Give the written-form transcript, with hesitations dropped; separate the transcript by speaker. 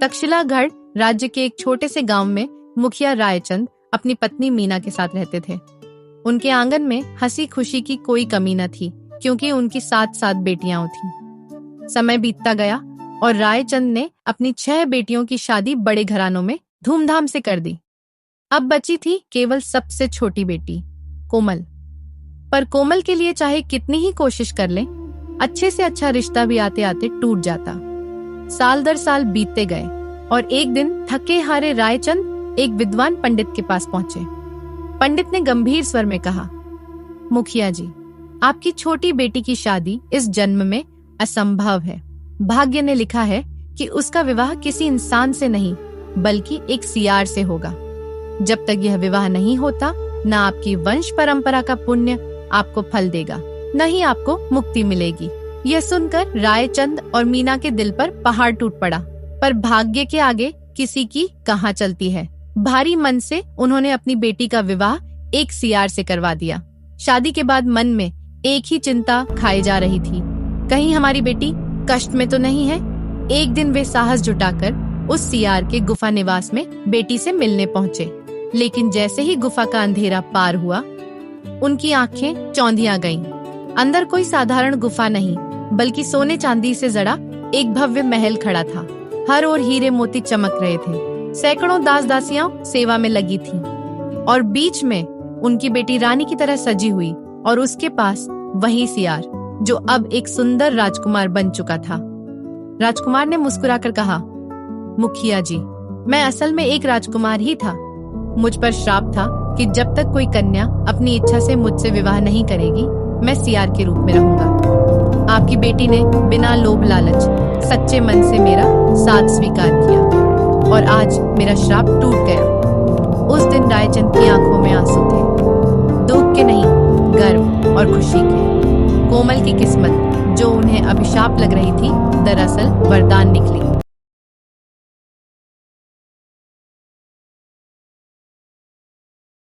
Speaker 1: तक्षशिलागढ़ राज्य के एक छोटे से गांव में मुखिया रायचंद अपनी पत्नी मीना के साथ रहते थे। उनके आंगन में हंसी खुशी की कोई कमी न थी, क्योंकि उनकी 7 बेटियां थीं। समय बीतता गया और रायचंद ने अपनी 6 बेटियों की शादी बड़े घरानों में धूमधाम से कर दी। अब बची थी केवल सबसे छोटी बेटी कोमल। पर कोमल के लिए चाहे कितनी ही कोशिश कर लें, अच्छे से अच्छा रिश्ता भी आते आते टूट जाता। साल दर साल बीतते गए और एक दिन थके हारे रायचंद एक विद्वान पंडित के पास पहुंचे। पंडित ने गंभीर स्वर में कहा, मुखिया जी, आपकी छोटी बेटी की शादी इस जन्म में असंभव है। भाग्य ने लिखा है कि उसका विवाह किसी इंसान से नहीं बल्कि एक सियार से होगा। जब तक यह विवाह नहीं होता, न आपकी वंश परंपरा का पुण्य आपको फल देगा, न ही आपको मुक्ति मिलेगी। यह सुनकर रायचंद और मीना के दिल पर पहाड़ टूट पड़ा, पर भाग्य के आगे किसी की कहाँ चलती है। भारी मन से उन्होंने अपनी बेटी का विवाह एक सियार से करवा दिया। शादी के बाद मन में एक ही चिंता खाई जा रही थी, कहीं हमारी बेटी कष्ट में तो नहीं है। एक दिन वे साहस जुटाकर उस सियार के गुफा निवास में बेटी से मिलने पहुंचे, लेकिन जैसे ही गुफा का अंधेरा पार हुआ, उनकी आंखें चौंधिया गईं। अंदर कोई साधारण गुफा नहीं, बल्कि सोने चांदी से जड़ा एक भव्य महल खड़ा था। हर ओर हीरे मोती चमक रहे थे। सैकड़ों दास दासियां सेवा में लगी थीं, और बीच में उनकी बेटी रानी की तरह सजी हुई, और उसके पास वही सियार जो अब एक सुंदर राजकुमार बन चुका था। राजकुमार ने मुस्कुराकर कहा, मुखिया जी, मैं असल में एक राजकुमार ही था। मुझ पर श्राप था कि जब तक कोई कन्या अपनी इच्छा से मुझसे विवाह नहीं करेगी, मैं सियार के रूप में रहूंगा। आपकी बेटी ने बिना लोभ लालच सच्चे मन से मेरा साथ स्वीकार किया, और आज मेरा श्राप टूट गया। उस दिन रायचंद की आंखों में आंसू थे, दुख के नहीं, गर्व और खुशी के। कोमल की किस्मत, जो उन्हें अभिशाप लग रही थी, दरअसल वरदान निकली।